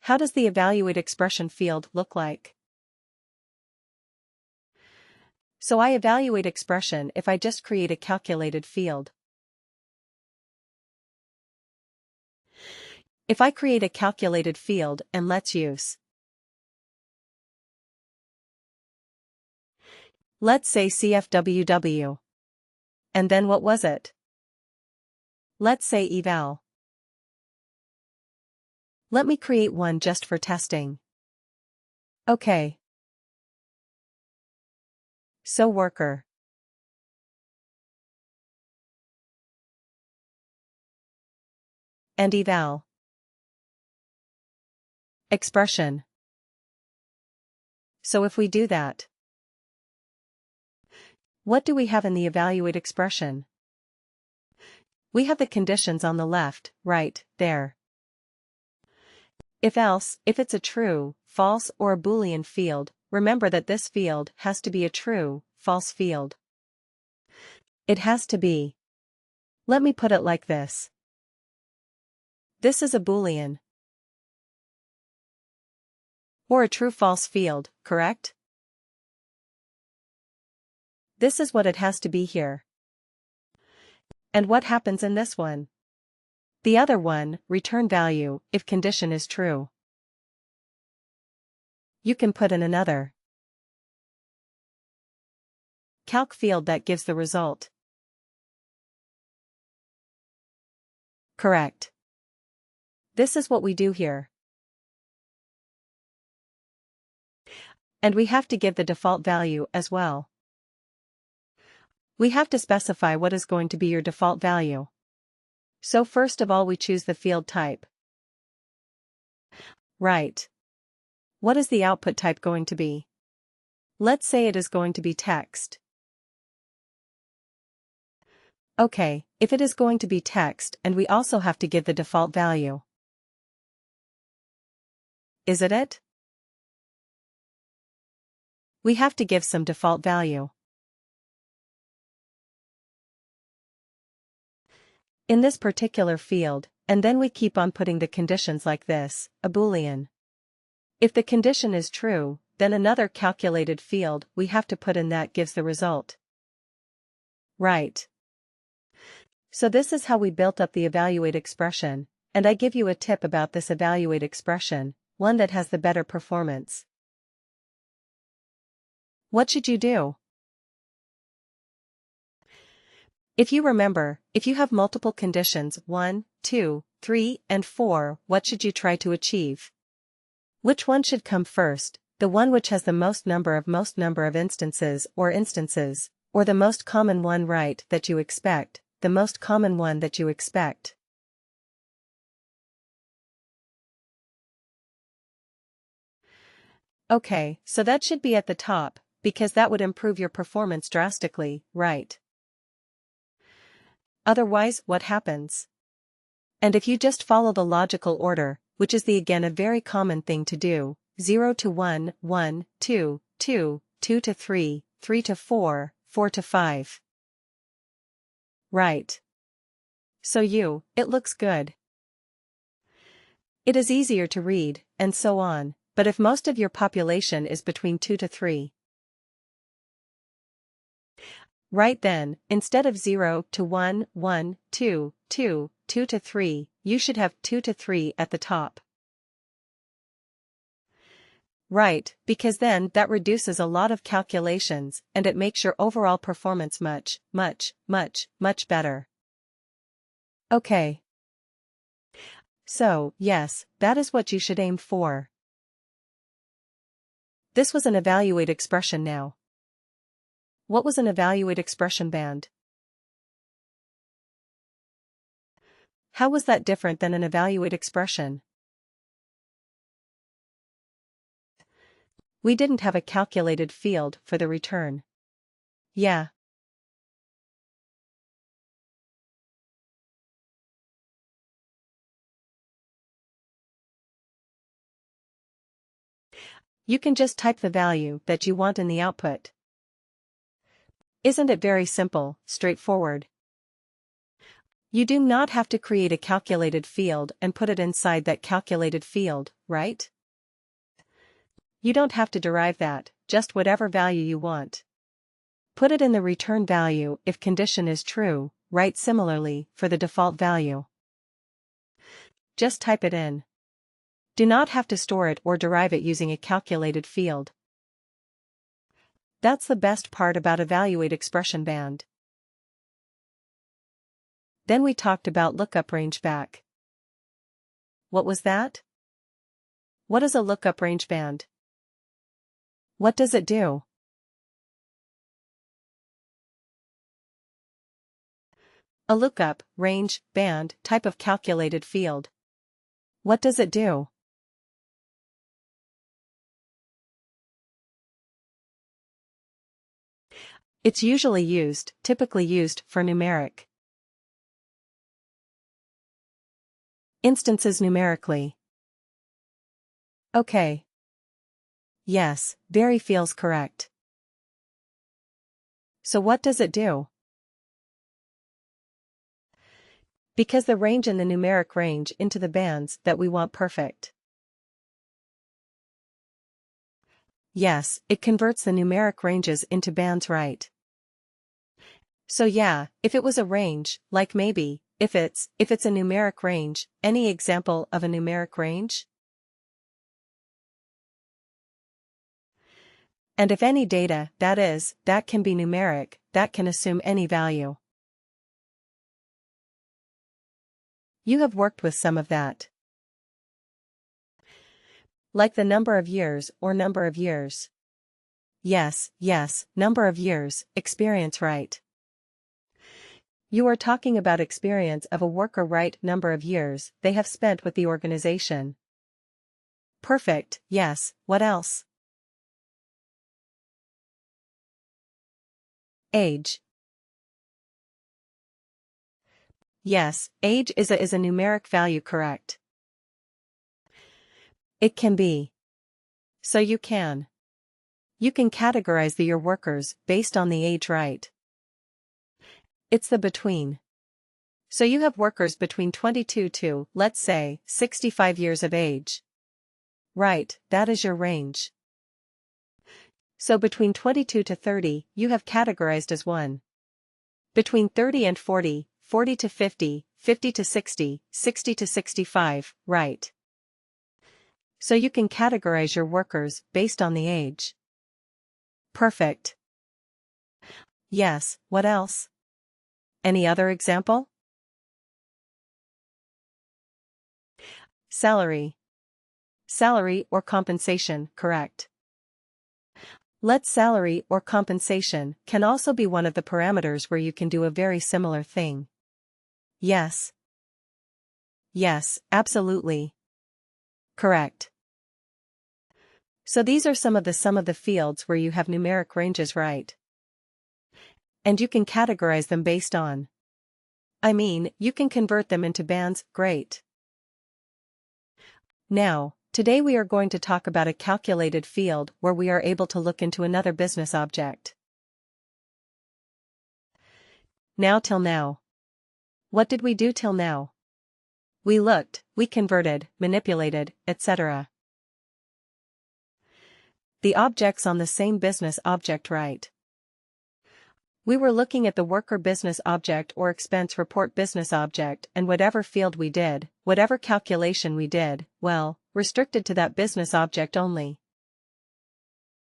How does the evaluate expression field look like? So I evaluate expression if I just create a calculated field. If I create a calculated field and let's use, let's say CFWW. And then what was it? Let's say eval. Let me create one just for testing. Okay. So worker. And eval. Expression. So if we do that, what do we have in the evaluate expression? We have the conditions on the left, right, there. If else, if it's a true, false or a Boolean field, remember that this field has to be a true, false field. It has to be. Let me put it like this. This is a Boolean. Or a true-false field, correct? This is what it has to be here. And what happens in this one? The other one, return value, if condition is true. You can put in another calc field that gives the result. Correct. This is what we do here. And we have to give the default value as well. We have to specify what is going to be your default value. So first of all we choose the field type. Right. What is the output type going to be? Let's say it is going to be text. Okay, if it is going to be text and we also have to give the default value. Is it? We have to give some default value. In this particular field, and then we keep on putting the conditions like this, a Boolean. If the condition is true, then another calculated field we have to put in that gives the result. Right. So this is how we built up the evaluate expression, and I give you a tip about this evaluate expression, one that has the better performance. What should you do? If you remember, if you have multiple conditions 1, 2, 3, and 4, what should you try to achieve? Which one should come first, the one which has the most number of instances, or the most common one right that you expect, the most common one that you expect? Okay, so that should be at the top, because that would improve your performance drastically, right? Otherwise, what happens? And if you just follow the logical order, which is again a very common thing to do, 0 to 1, 1, 2, 2, 2 to 3, 3 to 4, 4 to 5. Right. So it looks good. It is easier to read, and so on, but if most of your population is between 2 to 3. Right then, instead of 0 to 1, 1, 2, 2, 2 to 3, you should have 2 to 3 at the top. Right, because then that reduces a lot of calculations and it makes your overall performance much, much, much, much better. Okay. So, yes, that is what you should aim for. This was an evaluate expression now. What was an evaluate expression band? How was that different than an evaluate expression? We didn't have a calculated field for the return. Yeah. You can just type the value that you want in the output. Isn't it very simple, straightforward? You do not have to create a calculated field and put it inside that calculated field, right? You don't have to derive that, just whatever value you want. Put it in the return value if condition is true, right? Similarly, for the default value. Just type it in. Do not have to store it or derive it using a calculated field. That's the best part about evaluate expression band. Then we talked about lookup range back. What was that? What is a lookup range band? What does it do? A lookup, range, band, type of calculated field. What does it do? It's typically used for numeric instances numerically. Okay. Yes, very feels correct. So what does it do? Because the range in the numeric range into the bands that we want perfect. Yes, it converts the numeric ranges into bands, right? So yeah, if it was a range, like maybe, if it's a numeric range, any example of a numeric range? And if any data, that can be numeric, that can assume any value. You have worked with some of that. Like the number of years or number of years. Yes, number of years, experience, right? You are talking about experience of a worker, right? Number of years they have spent with the organization. Perfect, yes, what else? Age. Yes, age is a numeric value, correct? It can be. So you can categorize your workers based on the age, right? It's the between. So you have workers between 22 to, let's say, 65 years of age. Right, that is your range. So between 22 to 30, you have categorized as 1. Between 30 and 40, 40 to 50, 50 to 60, 60 to 65, right? So you can categorize your workers based on the age. Perfect. Yes, what else? Any other example? Salary. Salary or compensation, correct? Let salary or compensation can also be one of the parameters where you can do a very similar thing. Yes. Yes, absolutely. Correct. So these are some of the fields where you have numeric ranges, right? And you can categorize them based on. You can convert them into bands, great. Now, today we are going to talk about a calculated field where we are able to look into another business object. Now till now. What did we do till now? We looked, we converted, manipulated, etc. The objects on the same business object, right? We were looking at the worker business object or expense report business object, and whatever field we did, whatever calculation we did, well, restricted to that business object only.